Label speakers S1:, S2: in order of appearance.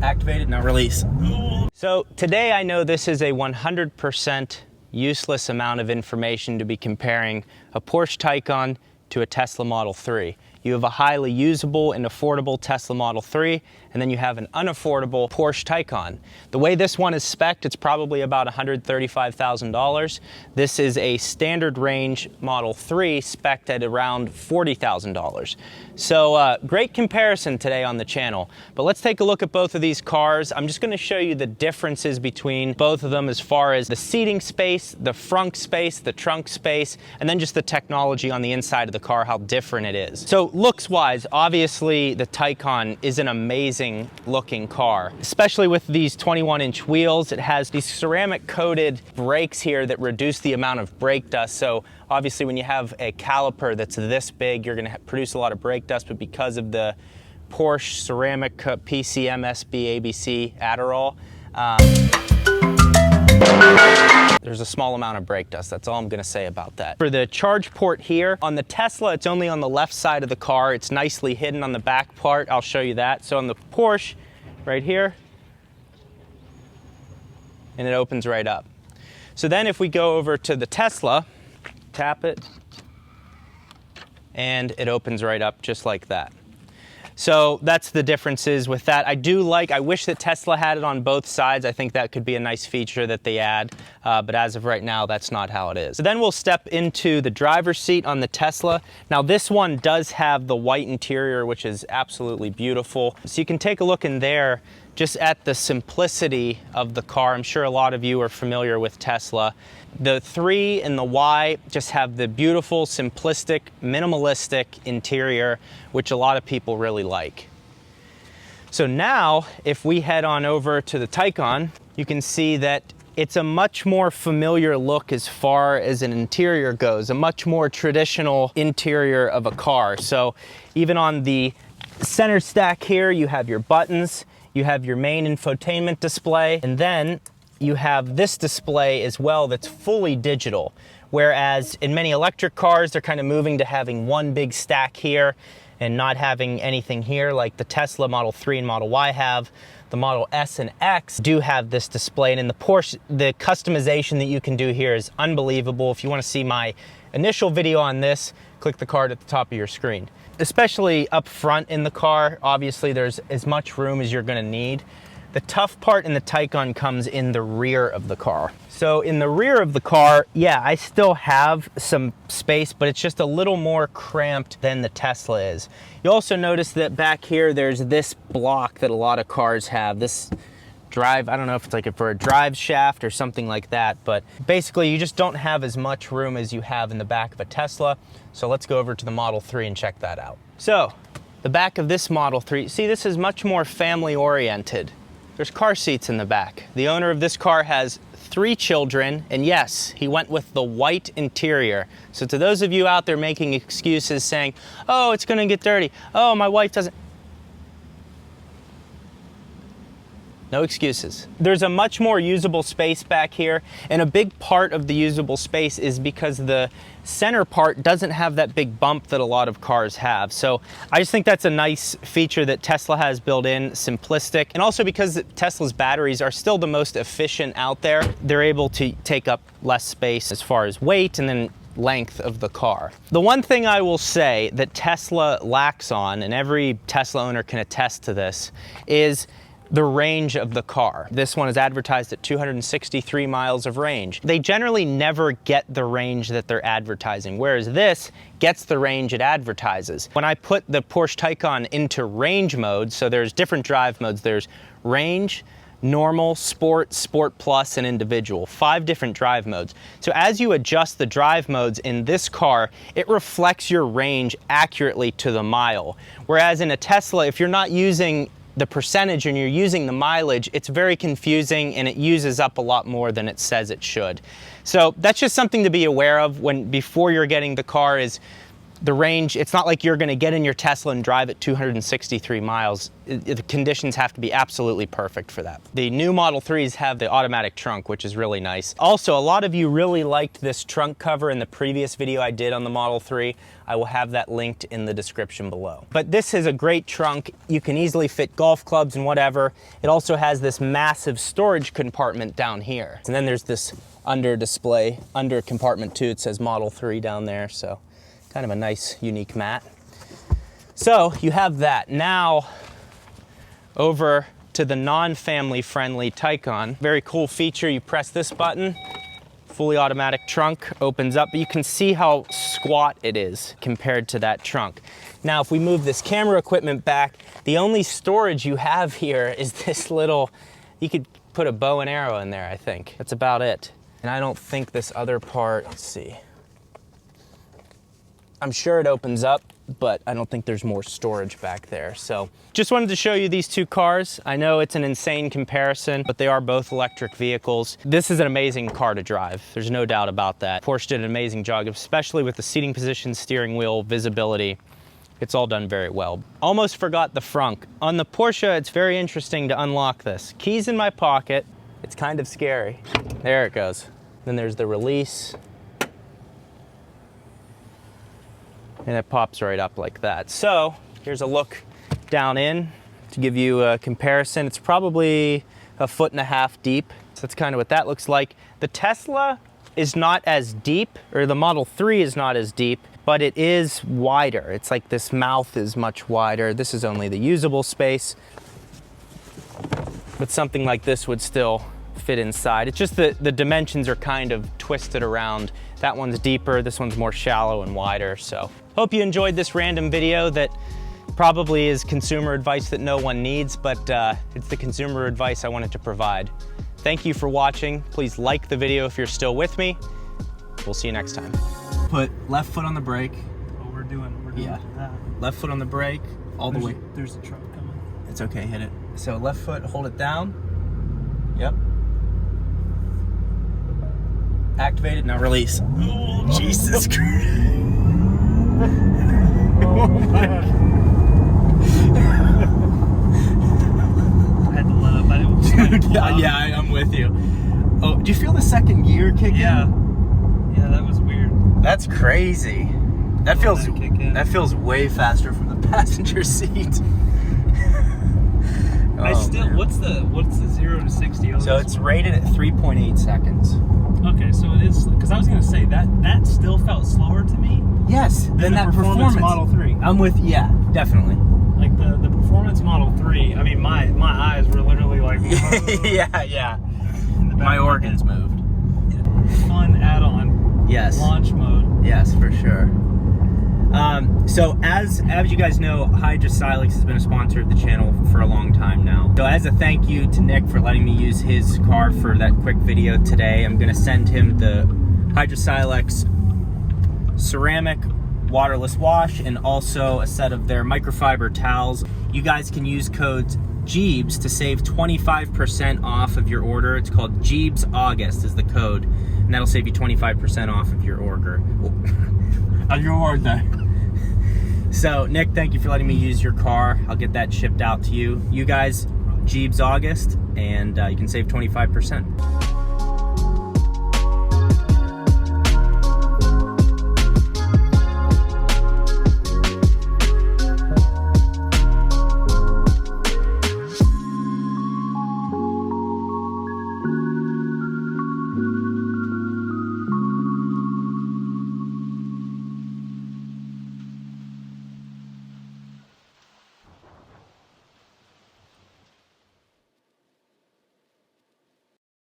S1: Activate it, now release.
S2: So today I know this is a 100% useless amount of information to be comparing a Porsche Taycan to a Tesla Model 3. You have a highly usable and affordable Tesla Model 3, and then you have an unaffordable Porsche Taycan. The way this one is spec'd, it's probably about $135,000. This is a standard range Model 3 spec'd at around $40,000. So great comparison today on the channel. But let's take a look at both of these cars. I'm just going to show you the differences between both of them as far as the seating space, the frunk space, the trunk space, and then just the technology on the inside of the car, how different it is. So looks-wise, obviously the Taycan is an amazing looking car, especially with these 21-inch wheels. It has these ceramic coated brakes here that reduce the amount of brake dust. So obviously when you have a caliper that's this big, you're going to produce a lot of brake dust, but because of the Porsche ceramic PCM, SB, ABC, Adderall, there's a small amount of brake dust. That's all I'm going to say about that. For the charge port here, on the Tesla, it's only on the left side of the car. It's nicely hidden on the back part. I'll show you that. So on the Porsche, right here, and it opens right up. So then if we go over to the Tesla, tap it, and it opens right up just like that. So that's the differences with that. I wish that Tesla had it on both sides. I think that could be a nice feature that they add, but as of right now, that's not how it is. So then we'll step into the driver's seat on the Tesla. Now this one does have the white interior, which is absolutely beautiful. So you can take a look in there just at the simplicity of the car. I'm sure a lot of you are familiar with Tesla. The 3 and the Y just have the beautiful, simplistic, minimalistic interior, which a lot of people really like. So now, if we head on over to the Taycan, you can see that it's a much more familiar look as far as an interior goes, a much more traditional interior of a car. So even on the center stack here, you have your buttons, you have your main infotainment display, and then you have this display as well that's fully digital. Whereas in many electric cars, they're kind of moving to having one big stack here and not having anything here like the Tesla Model 3 and Model Y have. The Model S and X do have this display, and in the Porsche, the customization that you can do here is unbelievable. If you want to see my initial video on this, click the card at the top of your screen. Especially up front in the car, obviously there's as much room as you're going to need. The tough part in the Taycan comes in the rear of the car. So in the rear of the car, yeah, I still have some space, but it's just a little more cramped than the Tesla is. You also notice that back here, there's this block that a lot of cars have. This drive, I don't know if it's like for a drive shaft or something like that, but basically you just don't have as much room as you have in the back of a Tesla. So let's go over to the Model 3 and check that out. So the back of this Model 3, see, this is much more family oriented. There's car seats in the back. The owner of this car has 3 children, and yes, he went with the white interior. So to those of you out there making excuses saying, oh, it's gonna get dirty, oh, my wife doesn't, no excuses. There's a much more usable space back here, and a big part of the usable space is because the center part doesn't have that big bump that a lot of cars have. So I just think that's a nice feature that Tesla has built in, simplistic, and also because Tesla's batteries are still the most efficient out there, they're able to take up less space as far as weight and then length of the car. The one thing I will say that Tesla lacks on, and every Tesla owner can attest to this, is the range of the car. This one is advertised at 263 miles of range. They generally never get the range that they're advertising, whereas this gets the range it advertises. When I put the Porsche Taycan into range mode, so there's different drive modes, there's range, normal, sport, sport plus, and individual. 5 different drive modes. So as you adjust the drive modes in this car, it reflects your range accurately to the mile. Whereas in a Tesla, if you're not using the percentage and you're using the mileage, it's very confusing and it uses up a lot more than it says it should. So that's just something to be aware of before you're getting the car, is the range, it's not like you're gonna get in your Tesla and drive at 263 miles. The conditions have to be absolutely perfect for that. The new Model 3s have the automatic trunk, which is really nice. Also, a lot of you really liked this trunk cover in the previous video I did on the Model 3. I will have that linked in the description below. But this is a great trunk. You can easily fit golf clubs and whatever. It also has this massive storage compartment down here. And then there's this under display, under compartment too. It says Model 3 down there, so kind of a nice, unique mat. So you have that. Now, over to the non-family friendly Taycan. Very cool feature. You press this button, fully automatic trunk opens up, but you can see how squat it is compared to that trunk. Now, if we move this camera equipment back, the only storage you have here is this little, you could put a bow and arrow in there, I think. That's about it. And I don't think this other part, let's see. I'm sure it opens up, but I don't think there's more storage back there. So just wanted to show you these two cars. I know it's an insane comparison, but they are both electric vehicles. This is an amazing car to drive. There's no doubt about that. Porsche did an amazing job, especially with the seating position, steering wheel, visibility. It's all done very well. Almost forgot the Frunk. On the Porsche, it's very interesting to unlock this. Keys in my pocket. It's kind of scary. There it goes. Then there's the release. And it pops right up like that. So here's a look down in to give you a comparison. It's probably 1.5 feet deep. So that's kind of what that looks like. The Tesla is not as deep, or the Model 3 is not as deep, but it is wider. It's like this mouth is much wider. This is only the usable space, but something like this would still fit inside. It's just that the dimensions are kind of twisted around. That one's deeper, this one's more shallow and wider. So hope you enjoyed this random video that probably is consumer advice that no one needs, but it's the consumer advice I wanted to provide. Thank you for watching. Please like the video if you're still with me. We'll see you next time. Put left foot on the brake.
S1: Oh, we're doing that.
S2: Left foot on the brake all the way.
S1: There's a truck coming.
S2: It's okay, hit it. So left foot, hold it down. Yep. Activate it, now release. Oh, Jesus Christ.
S1: Oh my God. I had to let up. I didn't
S2: Yeah, I'm with you. Oh, do you feel the second gear kick in?
S1: Yeah, that was weird.
S2: That's crazy. That feels way faster from the passenger seat. Man.
S1: What's the 0 to 60?
S2: So it's rated at 3.8 seconds.
S1: Okay, so it is, because I was gonna say that still felt slower to me.
S2: Yes, than that performance
S1: Model 3.
S2: I'm with, yeah, definitely.
S1: Like the performance Model 3. I mean, my eyes were literally like.
S2: yeah. My organs moved.
S1: Fun add-on.
S2: Yes.
S1: Launch mode.
S2: Yes, for sure. So as you guys know, GJEEBSAUGUST has been a sponsor of the channel for a long time now. So as a thank you to Nick for letting me use his car for that quick video today, I'm gonna send him the GJEEBSAUGUST ceramic waterless wash and also a set of their microfiber towels. You guys can use code GJEEBS to save 25% off of your order. It's called GJEEBSAUGUST is the code, and that'll save you 25% off of your order. On your order. So, Nick, thank you for letting me use your car. I'll get that shipped out to you. You guys, GJEEBSAUGUST, and you can save 25%.